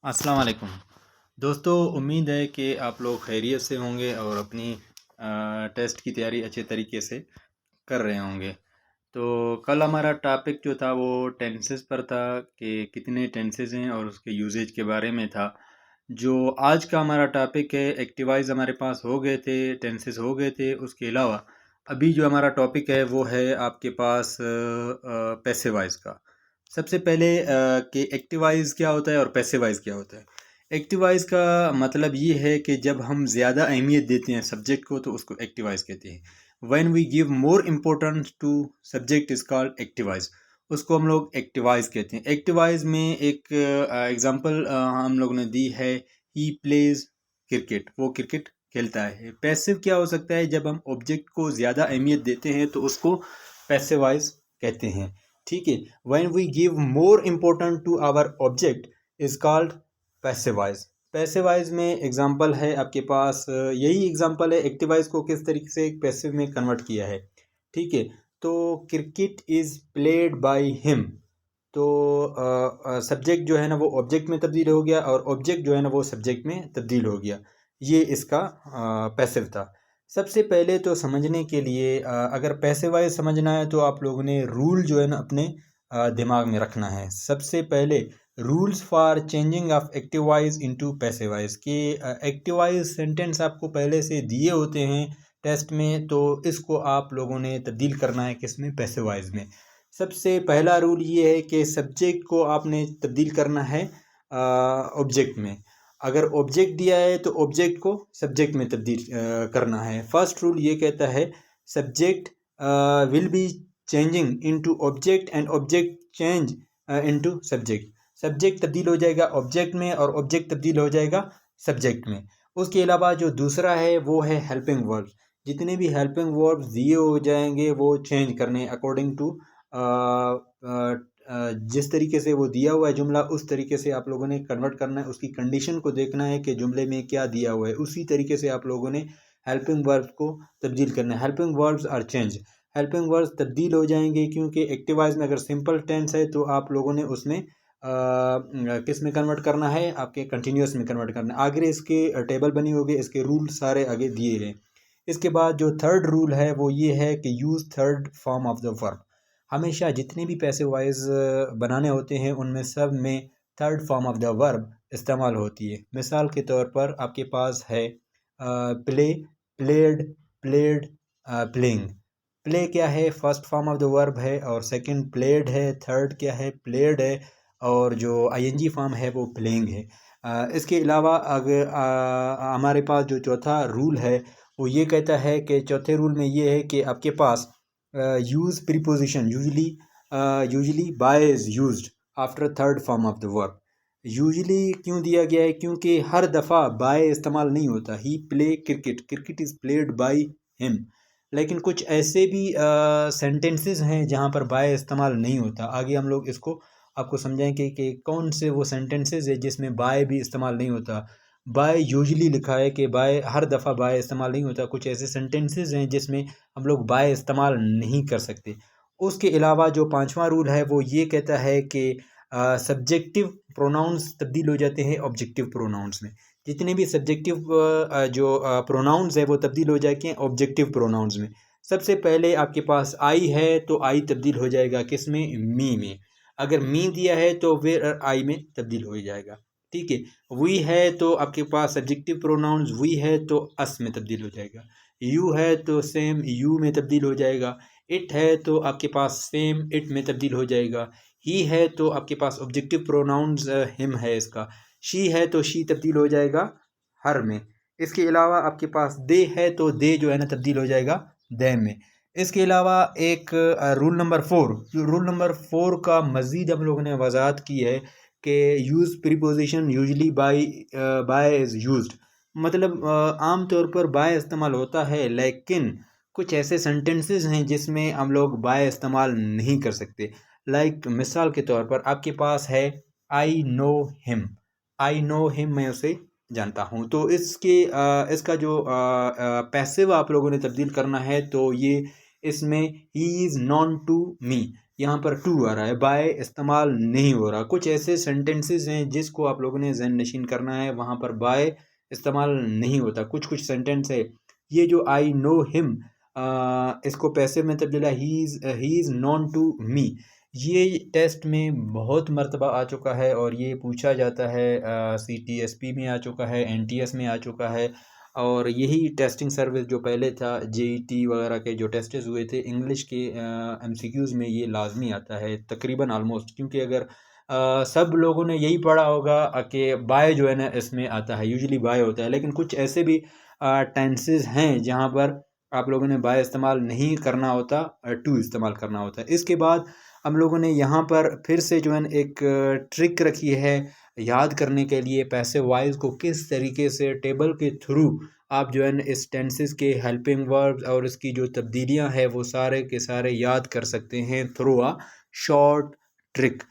अस्सलाम वालेकुम दोस्तों। उम्मीद है कि आप लोग खैरियत से होंगे और अपनी टेस्ट की तैयारी अच्छे तरीके से कर रहे होंगे। तो कल हमारा टॉपिक जो था वो टेंसेस पर था कि कितने टेंसेस हैं और उसके यूजेज के बारे में था। जो आज का हमारा टॉपिक है, एक्टिवाइज हमारे पास हो गए थे, टेंसेस हो गए थे। उसके अलावा अभी जो हमारा टॉपिक है वो है आपके पास पैसिवाइज का। सबसे पहले कि एक्टिवाइज क्या होता है और पैसिवाइज क्या होता है। एक्टिवाइज का मतलब ये है कि जब हम ज़्यादा अहमियत देते हैं सब्जेक्ट को तो उसको एक्टिवाइज कहते हैं। When we give more importance to subject is called activise, उसको हम लोग एक्टिवाइज कहते हैं। एक्टिवाइज में एक एग्जांपल हम लोगों ने दी है, ही प्लेज क्रिकेट, वो क्रिकेट खेलता है। पैसिव क्या हो सकता है, जब हम ऑब्जेक्ट को ज़्यादा अहमियत देते हैं तो उसको पैसिवाइज कहते हैं। ठीक है, when we give more important to our object is called passivise. Passivise में एग्जांपल है आपके पास, यही एग्जांपल है एक्टिवाइज को किस तरीके से पैसिव में कन्वर्ट किया है। ठीक है, तो cricket is played by him, तो सब्जेक्ट जो है ना वो ऑब्जेक्ट में तब्दील हो गया और ऑब्जेक्ट जो है ना वो सब्जेक्ट में तब्दील हो गया। ये इसका पैसिव था। सबसे पहले तो समझने के लिए अगर पैसिवाइज समझना है तो आप लोगों ने रूल जो है ना अपने दिमाग में रखना है। सबसे पहले rules for changing of एक्टिवाइज into passivise के एक्टिवाइज सेंटेंस आपको पहले से दिए होते हैं टेस्ट में, तो इसको आप लोगों ने तब्दील करना है किसमें, पैसिवाइज में। सबसे पहला रूल ये है कि सब्जेक्ट को आपने तब्दील करना है ऑब्जेक्ट में। अगर ऑब्जेक्ट दिया है तो ऑब्जेक्ट को सब्जेक्ट में तब्दील करना है। फर्स्ट रूल ये कहता है subject will be changing into object and object change into subject. Subject तब्दील हो जाएगा ऑब्जेक्ट में और ऑब्जेक्ट तब्दील हो जाएगा सब्जेक्ट में। उसके अलावा जो दूसरा है वो है हेल्पिंग वर्ब्स। जितने भी हेल्पिंग वर्ब्स दिए हो जाएंगे वो चेंज करने अकॉर्डिंग टू जिस तरीके से वो दिया हुआ है जुमला, उस तरीके से आप लोगों ने कन्वर्ट करना है। उसकी कंडीशन को देखना है कि जुमले में क्या दिया हुआ है, उसी तरीके से आप लोगों ने हेल्पिंग वर्ब्स को तब्दील करना है। Helping verbs are change, helping verbs तब्दील हो जाएंगे क्योंकि एक्टिवाइज में अगर सिंपल टेंस है तो आप लोगों ने उसमें किस में कन्वर्ट करना है, आपके कंटिन्यूस में कन्वर्ट करना है। आगे इसके टेबल बनी होगी, इसके रूल सारे आगे दिए गए। इसके बाद जो थर्ड रूल है वो ये है कि use third form of the verb. हमेशा जितने भी पैसिव वॉइस बनाने होते हैं उनमें सब में third form of the verb इस्तेमाल होती है। मिसाल के तौर पर आपके पास है play, played, played, playing. Play क्या है, first form of the verb है, और सेकंड प्लेड है, थर्ड क्या है, प्लेड है, और जो आईएनजी फॉर्म है वो प्लेइंग है। इसके अलावा अगर हमारे पास जो चौथा रूल है वो ये कहता है कि चौथे रूल में ये है कि आपके पास use preposition usually by is used after third form of the verb. Usually क्यों दिया गया है, क्योंकि हर दफ़ा बाय इस्तेमाल नहीं होता। He play cricket, cricket is played by him. लेकिन कुछ ऐसे भी सेंटेंसेस हैं जहाँ पर बाय इस्तेमाल नहीं होता। आगे हम लोग इसको आपको समझाएंगे कि कौन से वो सेंटेंसेस है जिसमें बाय भी इस्तेमाल नहीं होता। बाय यूजली लिखा है कि बाय हर दफ़ा बाय इस्तेमाल नहीं होता। कुछ ऐसे सेंटेंसेस हैं जिसमें हम लोग बाय इस्तेमाल नहीं कर सकते। उसके अलावा जो पांचवा रूल है वो ये कहता है कि सब्जेक्टिव प्रोनाउंस तब्दील हो जाते हैं ऑब्जेक्टिव प्रोनाउंस में। जितने भी सब्जेक्टिव जो प्रोनाउंस है वो तब्दील हो जाते हैं ऑब्जेक्टिव प्रोनाउंस में। सबसे पहले आपके पास आई है तो आई तब्दील हो जाएगा किस में, मी में। अगर मी दिया है तो वेयर आई में तब्दील हो जाएगा। ठीक है, वी है तो आपके पास सब्जेक्टिव प्रोनाउंस वी है तो अस में तब्दील हो जाएगा। यू है तो सेम यू में तब्दील हो जाएगा। इट है तो आपके पास सेम इट में तब्दील हो जाएगा। ही है तो आपके पास ऑब्जेक्टिव प्रोनाउंस हिम है इसका। शी है तो शी तब्दील हो जाएगा हर में। इसके अलावा आपके पास दे है तो दे जो है ना तब्दील हो जाएगा दे में। इसके अलावा एक रूल नंबर फोर का मज़ीद हम लोगों ने वजाहत की है कि use preposition usually by is used. मतलब आम तौर पर बाय इस्तेमाल होता है, लेकिन कुछ ऐसे सेंटेंसेस हैं जिसमें हम लोग बाय इस्तेमाल नहीं कर सकते। लाइक मिसाल के तौर पर आपके पास है आई नो हिम। आई नो हिम, मैं उसे जानता हूँ। तो इसका जो पैसिव आप लोगों ने तब्दील करना है तो ये इसमें he is known to me. यहाँ पर टू आ रहा है, बाय इस्तेमाल नहीं हो रहा। कुछ ऐसे सेंटेंसेस हैं जिसको आप लोगों ने ज़हन नशीन करना है, वहाँ पर बाय इस्तेमाल नहीं होता। कुछ कुछ सेंटेंस है, ये जो आई नो हिम, इसको पैसिव में तब्दील है, he is known to me. ये टेस्ट में बहुत मर्तबा आ चुका है और ये पूछा जाता है, CTSP में आ चुका है, NTS में आ चुका है। और यही टेस्टिंग सर्विस जो पहले था, JET वगैरह के जो टेस्ट्स हुए थे इंग्लिश के MCQs में, ये लाजमी आता है तकरीबन ऑलमोस्ट। क्योंकि अगर सब लोगों ने यही पढ़ा होगा कि बाय जो है ना इसमें आता है, यूजुअली बाय होता है। लेकिन कुछ ऐसे भी टेंसेस हैं जहाँ पर आप लोगों ने बाय इस्तेमाल नहीं करना होता, टू इस्तेमाल करना होता है। इसके बाद हम लोगों ने यहाँ पर फिर से जो है एक ट्रिक रखी है याद करने के लिए, पैसिव वॉइस को किस तरीके से टेबल के थ्रू आप जो है इस टेंसेस के हेल्पिंग वर्ब्स और इसकी जो तब्दीलियाँ हैं वो सारे के सारे याद कर सकते हैं through a short trick.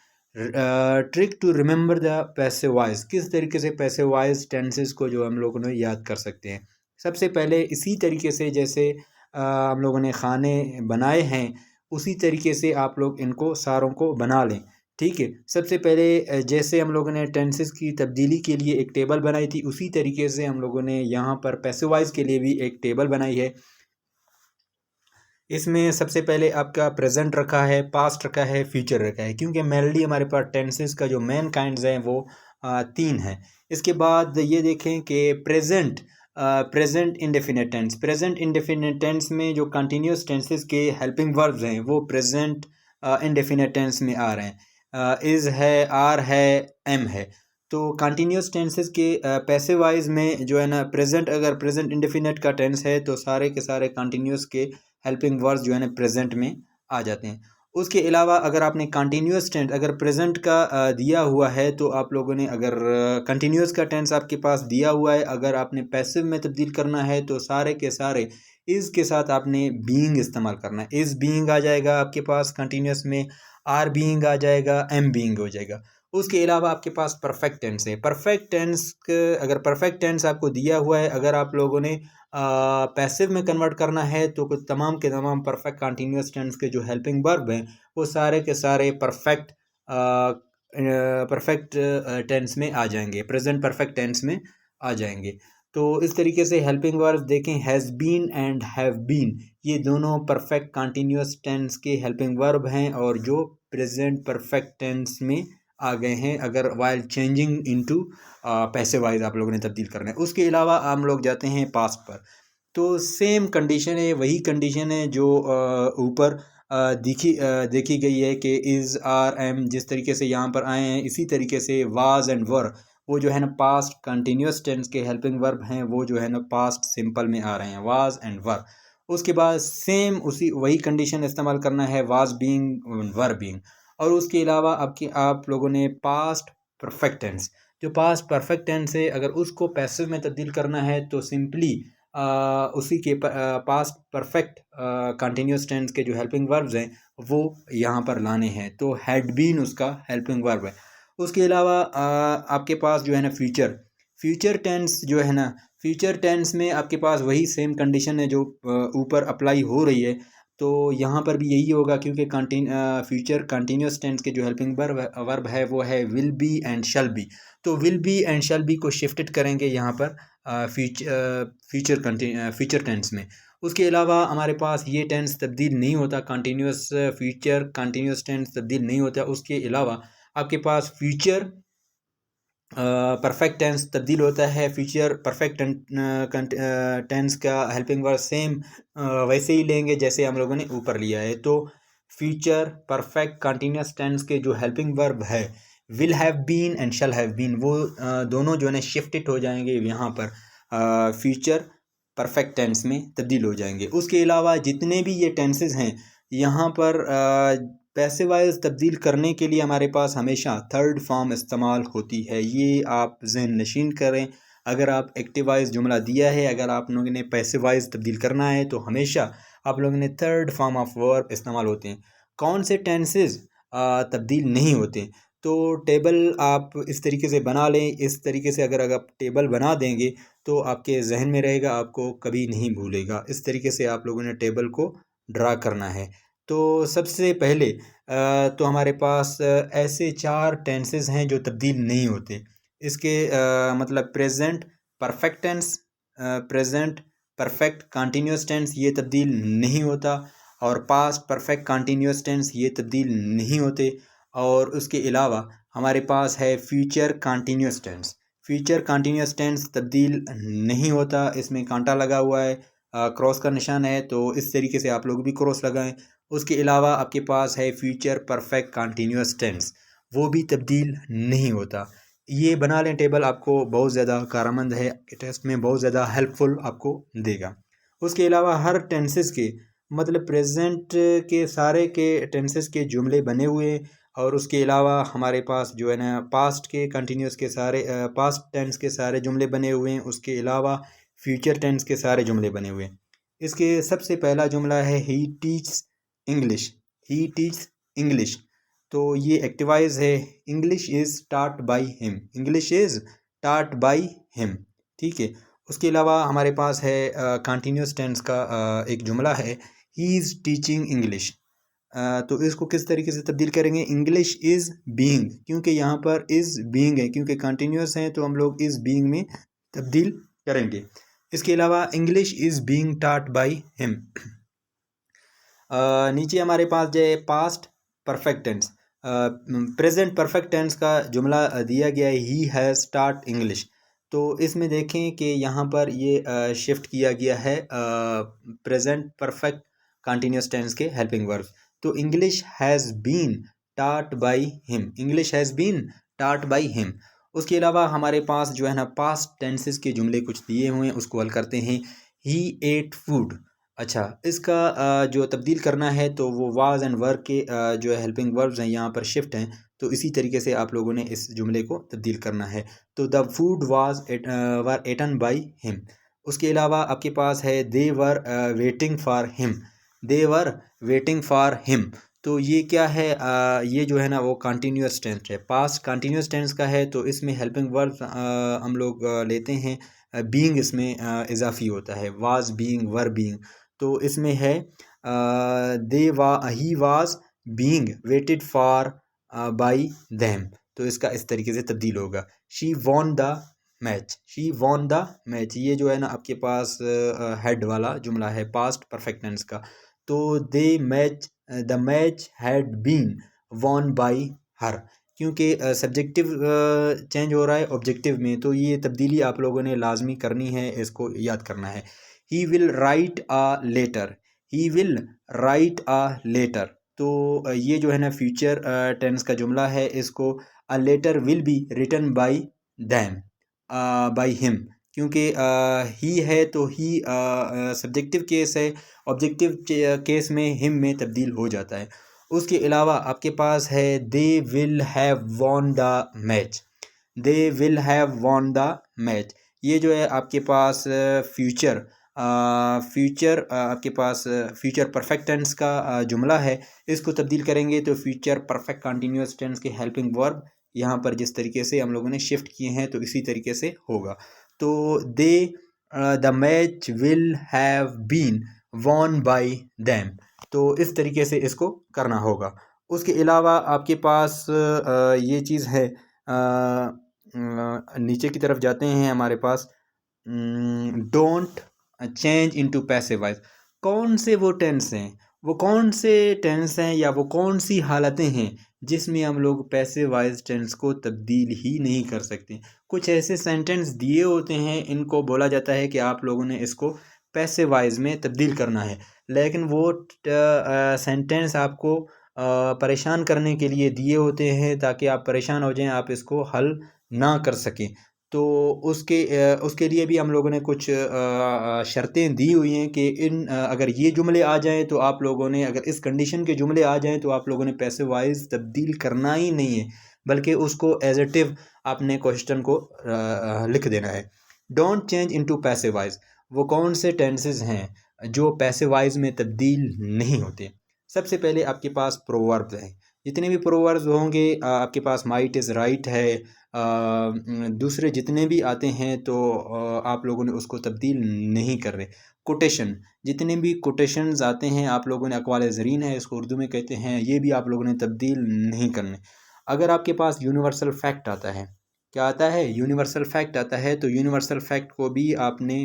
Trick to remember the passive voice, किस तरीके से पैसिव वॉइस टेंसेस को जो हम लोगों ने याद कर सकते हैं। सबसे पहले इसी तरीके से जैसे हम लोगों ने खाने बनाए हैं, उसी तरीके से आप लोग इनको सारों को बना लें। ठीक है, सबसे पहले जैसे हम लोगों ने टेंसेस की तब्दीली के लिए एक टेबल बनाई थी, उसी तरीके से हम लोगों ने यहाँ पर पैसिव वॉइस के लिए भी एक टेबल बनाई है। इसमें सबसे पहले आपका प्रेजेंट रखा है, पास्ट रखा है, फ्यूचर रखा है, क्योंकि मेनली हमारे पास टेंसेस का जो मेन काइंड्स हैं वो 3 हैं। इसके बाद ये देखें कि present indefinite tense, present indefinite tense में जो कंटिन्यूस टेंसेस के हेल्पिंग वर्ब्स हैं वो प्रेजेंट इंडेफिनिट टेंस में आ रहे हैं। इज़ है, आर है, एम है। तो कंटिन्यूस टेंसेस के पैसिव वॉइस में जो है ना, प्रेजेंट अगर प्रेजेंट इंडेफिनिट का टेंस है तो सारे के सारे कंटिन्यूस के हेल्पिंग वर्ब्स जो है ना प्रेजेंट में आ जाते हैं। उसके अलावा अगर आपने कंटिन्यूस टेंस अगर प्रेजेंट का दिया हुआ है तो आप लोगों ने, अगर कंटिन्यूस का टेंस आपके पास दिया हुआ है, अगर आपने पैसिव में तब्दील करना है तो सारे के सारे इज़ के साथ आपने बीइंग इस्तेमाल करना है। इज़ बीइंग आ जाएगा आपके पास कंटिन्यूस में, आर बीइंग आ जाएगा, एम बीइंग हो जाएगा। उसके अलावा आपके पास परफेक्ट टेंस है। परफेक्ट टेंस अगर परफेक्ट टेंस आपको दिया हुआ है, अगर आप लोगों ने पैसिव में कन्वर्ट करना है तो कुछ तमाम के तमाम परफेक्ट कंटिन्यूस टेंस के जो हेल्पिंग वर्ब हैं वो सारे के सारे परफेक्ट टेंस में आ जाएंगे, प्रेजेंट परफेक्ट टेंस में आ जाएंगे। तो इस तरीके से हेल्पिंग वर्ब देखें, has been and have been, ये दोनों परफेक्ट कंटिन्यूस टेंस के हेल्पिंग वर्ब हैं और जो प्रेजेंट परफेक्ट टेंस में आ गए हैं अगर while changing into passive voice आप लोगों ने तब्दील करना है। उसके अलावा हम लोग जाते हैं पास्ट पर, तो सेम कंडीशन है, वही कंडीशन है जो ऊपर देखी गई है कि इज़, आर, एम जिस तरीके से यहाँ पर आए हैं, इसी तरीके से वाज एंड वर वो जो है ना पास्ट कंटिन्यूस टेंस के हेल्पिंग वर्ब हैं, वो जो है ना पास्ट सिंपल में आ रहे हैं, वाज एंड वर। उसके बाद सेम उसी वही कंडीशन इस्तेमाल करना है, वाज बीइंग, वर बीइंग। और उसके अलावा आप लोगों ने पास्ट परफेक्ट टेंस, जो पास्ट परफेक्ट टेंस है अगर उसको पैसिव में तब्दील करना है तो सिंपली उसी के पास्ट परफेक्ट कंटिन्यूस टेंस के जो हेल्पिंग वर्ब्स हैं वो यहाँ पर लाने हैं, तो हैड बीन उसका हेल्पिंग वर्ब है। उसके अलावा आपके पास जो है ना फ्यूचर टेंस जो है ना, फ्यूचर टेंस में आपके पास वही सेम कंडीशन है जो ऊपर अप्लाई हो रही है, तो यहाँ पर भी यही होगा क्योंकि फ्यूचर कंटिन्यूस टेंस के जो हेल्पिंग वर्ब है वो है will be and shall be. तो will be and shall be को शिफ्टेड करेंगे यहाँ पर फ्यूचर टेंस में। उसके अलावा हमारे पास ये टेंस तब्दील नहीं होता, कंटिन्यूस फ्यूचर कंटिन्यूस टेंस तब्दील नहीं होता। उसके अलावा आपके पास फ्यूचर परफेक्ट टेंस तब्दील होता है। फ्यूचर परफेक्ट टेंस का हेल्पिंग वर्ब सेम वैसे ही लेंगे जैसे हम लोगों ने ऊपर लिया है। तो फ्यूचर परफेक्ट कंटिन्यूस टेंस के जो हेल्पिंग वर्ब है will have been and shall have been, वो दोनों जो है ना शिफ्टेड हो जाएंगे यहाँ पर फ्यूचर परफेक्ट टेंस में तब्दील हो जाएंगे। उसके अलावा जितने भी ये टेंसेस हैं यहाँ पर पैसिव वॉइस तब्दील करने के लिए हमारे पास हमेशा थर्ड फॉर्म इस्तेमाल होती है, ये आप ज़हन नशीन करें। अगर आप एक्टिव वॉइस जुमला दिया है, अगर आप लोगों ने पैसिव वॉइस तब्दील करना है तो हमेशा आप लोगों ने थर्ड फॉर्म ऑफ वर्ब इस्तेमाल होते हैं। कौन से टेंसेस तब्दील नहीं होते, तो टेबल आप इस तरीके से बना लें। इस तरीके से अगर आप टेबल बना देंगे तो आपके जहन में रहेगा, आपको कभी नहीं भूलेगा। इस तरीके से आप लोगों ने टेबल को ड्रा करना है। तो सबसे पहले तो हमारे पास ऐसे 4 टेंसेस हैं जो तब्दील नहीं होते। इसके मतलब present perfect tense, present perfect continuous tense ये तब्दील नहीं होता, और पास्ट परफेक्ट कंटिन्यूअस टेंस ये तब्दील नहीं होते। और उसके अलावा हमारे पास है future continuous tense. Future continuous tense तब्दील नहीं होता, इसमें कांटा लगा हुआ है, क्रॉस का निशान है, तो इस तरीके से आप लोग भी क्रॉस लगाएं। उसके अलावा आपके पास है फ्यूचर परफेक्ट कंटिन्यूअस टेंस, वो भी तब्दील नहीं होता। ये बना लें टेबल, आपको बहुत ज़्यादा कारआमद है, टेस्ट में बहुत ज़्यादा हेल्पफुल आपको देगा। उसके अलावा हर टेंसेस के मतलब प्रेजेंट के सारे के टेंसेस के जुमले बने हुए हैं, और उसके अलावा हमारे पास जो है ना पास्ट के कंटिन्यूस के सारे पास्ट टेंस के सारे जुमले बने हुए हैं। उसके अलावा फ्यूचर टेंस के सारे जुमले बने हुए हैं। इसके सबसे पहला जुमला है ही टीच इंग्लिश। ही टीच इंग्लिश, तो ये एक्टिवाइज है। इंग्लिश इज़ टाट बाई हिम। इंग्लिश इज़ टाट बाई हिम, ठीक है। उसके अलावा हमारे पास है कंटिन्यूस टेंस का एक जुमला है, ही इज़ टीचिंग इंग्लिश। तो इसको किस तरीके से तब्दील करेंगे, इंग्लिश इज़ बीइंग, क्योंकि यहाँ पर इज़ बीइंग है, क्योंकि कंटिन्यूस है तो हम लोग इज़ बीइंग में तब्दील करेंगे। इसके अलावा English is being taught by him. नीचे हमारे पास जो है past perfect tense, present perfect tense का जुमला दिया गया है, ही हैज़ स्टार्ट इंग्लिश। तो इसमें देखें कि यहाँ पर ये शिफ्ट किया गया है प्रेजेंट परफेक्ट कंटिन्यूस टेंस के हेल्पिंग वर्ब। तो English has been taught by him, English has been taught by him. उसके अलावा हमारे पास जो है ना पास्ट टेंसेस के जुमले कुछ दिए हुए हैं, उसको हल करते हैं। ही एट फूड। अच्छा, इसका जो तब्दील करना है तो वो वाज एंड वर के जो है हेल्पिंग वर्ब्स हैं यहाँ पर शिफ्ट हैं, तो इसी तरीके से आप लोगों ने इस जुमले को तब्दील करना है। तो the food were eaten by him. उसके अलावा आपके पास है they were waiting for him. They were waiting for him, तो ये क्या है, ये जो है ना वो कंटिन्यूअस टेंस है, पास्ट कंटिन्यूअस टेंस का है, तो इसमें हेल्पिंग वर्ब्स हम लोग लेते हैं। बीइंग इसमें इजाफी होता है, वाज बीइंग वर बीइंग। तो इसमें है he was being waited for by them, तो इसका इस तरीके से तब्दील होगा। She won the match. She won the match, ये जो है ना आपके पास हेड वाला जुमला है पास्ट परफेक्ट टेंस का। तो the match had been won by her, क्योंकि सब्जेक्टिव चेंज हो रहा है ऑब्जेक्टिव में, तो ये तब्दीली आप लोगों ने लाजमी करनी है, इसको याद करना है। He will write a letter. He will write a letter, तो ये जो है ना फ्यूचर टेंस का जुमला है, इसको a letter will be written by them, by him, क्योंकि ही है तो ही सब्जेक्टिव केस है, ऑब्जेक्टिव केस में हिम में तब्दील हो जाता है। उसके अलावा आपके पास है they will have won the match. They will have won the match, ये जो है आपके पास फ्यूचर आपके पास फ्यूचर परफेक्ट टेंस का जुमला है। इसको तब्दील करेंगे तो फ्यूचर परफेक्ट कंटिन्यूअस टेंस के हेल्पिंग वर्ब यहाँ पर जिस तरीके से हम लोगों ने शिफ्ट किए हैं, तो इसी तरीके से होगा। तो they the match will have been won by them, तो इस तरीके से इसको करना होगा। उसके अलावा आपके पास ये चीज़ है, नीचे की तरफ जाते हैं हमारे पास don't change into passive voice. कौन से वो टेंस हैं, वो कौन से टेंस हैं या वो कौन सी हालतें हैं जिसमें हम लोग पैसिव वॉइस टेंस को तब्दील ही नहीं कर सकते। कुछ ऐसे सेंटेंस दिए होते हैं, इनको बोला जाता है कि आप लोगों ने इसको पैसिव वॉइस में तब्दील करना है, लेकिन वो सेंटेंस आपको परेशान करने के लिए दिए होते हैं, ताकि आप परेशान हो जाएं, आप इसको हल ना कर सकें। तो उसके लिए भी हम लोगों ने कुछ शर्तें दी हुई हैं कि अगर ये जुमले आ जाएं तो आप लोगों ने, अगर इस कंडीशन के जुमले आ जाएं तो आप लोगों ने पैसिव वॉइस तब्दील करना ही नहीं है, बल्कि उसको एज इट इव आपने क्वेश्चन को लिख देना है। Don't change into passive voice, वो कौन से टेंसेस हैं जो पैसिव वॉइस में तब्दील नहीं होते। सबसे पहले आपके पास प्रोवर्ब्स हैं। जितने भी प्रोवर्ब्स होंगे आपके पास माइट इज़ राइट है, दूसरे जितने भी आते हैं तो आप लोगों ने उसको तब्दील नहीं कर रहे। कोटेशन, जितने भी कोटेशंस आते हैं आप लोगों ने, अक़वाल ज़रीन है इसको उर्दू में कहते हैं, ये भी आप लोगों ने तब्दील नहीं करने। अगर आपके पास यूनिवर्सल फैक्ट आता है, क्या आता है? यूनिवर्सल फैक्ट आता है, तो यूनिवर्सल फैक्ट को भी आपने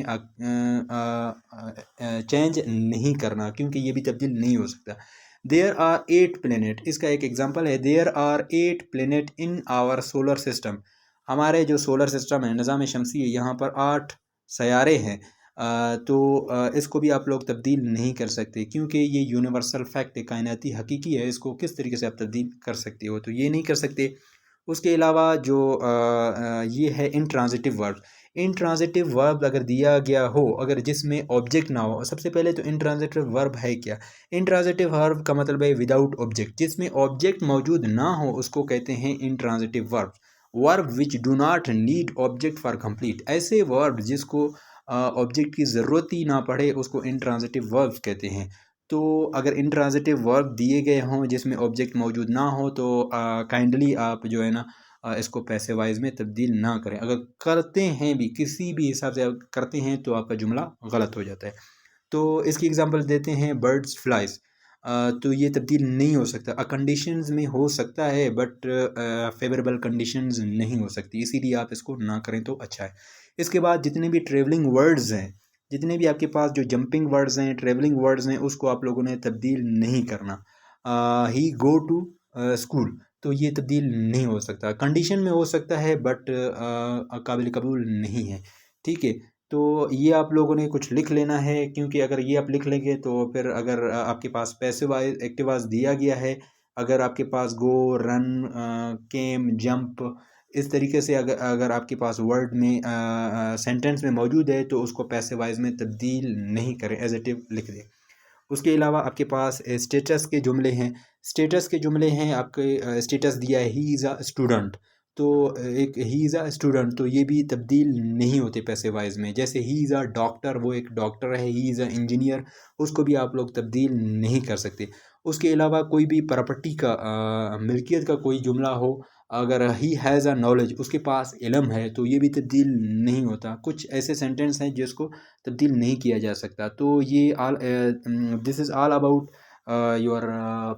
चेंज नहीं करना, क्योंकि ये भी तब्दील नहीं हो सकता। देयर आर 8 प्लेनेट, इसका एक एग्जांपल है, there are 8 planet in our solar system. हमारे जो सोलर सिस्टम है, निज़ाम शमसी है, यहाँ पर 8 सयारे हैं। तो इसको भी आप लोग तब्दील नहीं कर सकते, क्योंकि ये यूनिवर्सल फैक्ट कायनाती हकीकी है, इसको किस तरीके से आप तब्दील कर सकते हो? तो ये नहीं कर सकते। उसके अलावा जो ये है इंट्रांजिटिव वर्ब। इंट्रांजिटिव वर्ब अगर दिया गया हो, अगर जिसमें ऑब्जेक्ट ना हो, सबसे पहले तो इंट्रांजिटिव वर्ब है क्या? इंट्रांजिटिव वर्ब का मतलब है विदाउट ऑब्जेक्ट, जिसमें ऑब्जेक्ट मौजूद ना हो उसको कहते हैं intransitive verb. Verb which do not need object for complete, ऐसे वर्ब जिसको ऑब्जेक्ट की ज़रूरत ही ना पड़े उसको इंट्रांजिटिव वर्ब कहते हैं। तो अगर इंट्रांजिटिव वर्ब दिए गए हों जिसमें ऑब्जेक्ट मौजूद ना हो तो काइंडली आप जो है ना इसको पैसे वाइज में तब्दील ना करें। अगर करते हैं भी, किसी भी हिसाब से आप करते हैं तो आपका जुमला गलत हो जाता है। तो इसकी एग्जांपल देते हैं, बर्ड्स फ्लाइज। तो ये तब्दील नहीं हो सकता। कंडीशंस में हो सकता है बट फेवरेबल कंडीशंस नहीं हो सकती, इसीलिए आप इसको ना करें तो अच्छा है। इसके बाद जितने भी ट्रेवलिंग वर्ड्स हैं, जितने भी आपके पास जो जंपिंग वर्ड्स हैं, ट्रेवलिंग वर्ड्स हैं, उसको आप लोगों ने तब्दील नहीं करना। ही गो टू स्कूल, तो ये तब्दील नहीं हो सकता। कंडीशन में हो सकता है बट काबिल कबूल नहीं है। ठीक है, तो ये आप लोगों ने कुछ लिख लेना है, क्योंकि अगर ये आप लिख लेंगे तो फिर अगर आपके पास पैसिव एक्टिवाइज दिया गया है, अगर आपके पास गो, रन, केम, जंप, इस तरीके से अगर अगर आपके पास वर्ड में सेंटेंस में मौजूद है तो उसको पैसिव वाइज में तब्दील नहीं करें, एजेटिव लिख दें। उसके अलावा आपके पास स्टेटस के जुमले हैं। स्टेटस के जुमले हैं, आपके स्टेटस दिया है ही इज़ अ स्टूडेंट, तो एक ही इज़ अ स्टूडेंट, तो ये भी तब्दील नहीं होते पैसे वाइज में। जैसे ही इज़ अ डॉक्टर, वो एक डॉक्टर है, ही इज़ अ इंजीनियर, उसको भी आप लोग तब्दील नहीं कर सकते। उसके अलावा कोई भी प्रॉपर्टी का मिल्कियत का कोई जुमला हो, अगर ही हैज़ अ नॉलेज, उसके पास इल्म है, तो ये भी तब्दील नहीं होता। कुछ ऐसे सेंटेंस हैं जिसको तब्दील नहीं किया जा सकता। तो ये this is all about your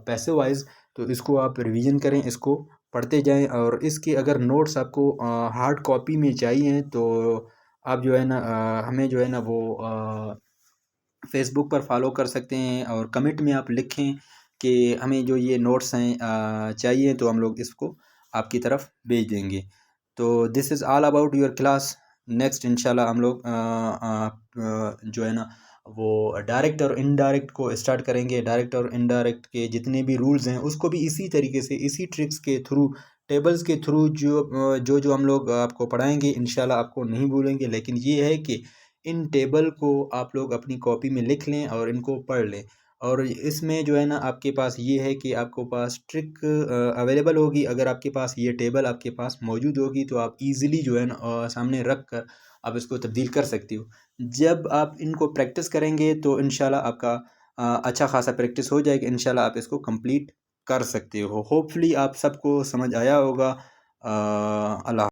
passive voice. तो इसको आप रिवीजन करें, इसको पढ़ते जाएं, और इसके अगर नोट्स आपको हार्ड कॉपी में चाहिए तो आप जो है ना हमें जो है ना वो फेसबुक पर फॉलो कर सकते हैं, और कमेंट में आप लिखें कि हमें जो ये नोट्स हैं चाहिए, तो हम लोग इसको आपकी तरफ भेज देंगे। तो this is all about your class. Next इंशाल्लाह हम लोग जो है ना वो डायरेक्ट और इनडायरेक्ट को स्टार्ट करेंगे। डायरेक्ट और इनडायरेक्ट के जितने भी रूल्स हैं उसको भी इसी तरीके से, इसी ट्रिक्स के थ्रू, टेबल्स के थ्रू जो हम लोग आपको पढ़ाएंगे, इंशाल्लाह आपको नहीं भूलेंगे। लेकिन ये है कि इन टेबल को आप लोग अपनी कॉपी में लिख लें और इनको पढ़ लें। और इसमें जो है ना आपके पास ये है कि आपको पास ट्रिक अवेलेबल होगी। अगर आपके पास ये टेबल आपके पास मौजूद होगी तो आप इजीली जो है ना सामने रख कर आप इसको तब्दील कर सकती हो। जब आप इनको प्रैक्टिस करेंगे तो इंशाल्लाह आपका अच्छा खासा प्रैक्टिस हो जाएगा, इंशाल्लाह आप इसको कंप्लीट कर सकते हो। होपफुली आप सबको समझ आया होगा। अल्लाह।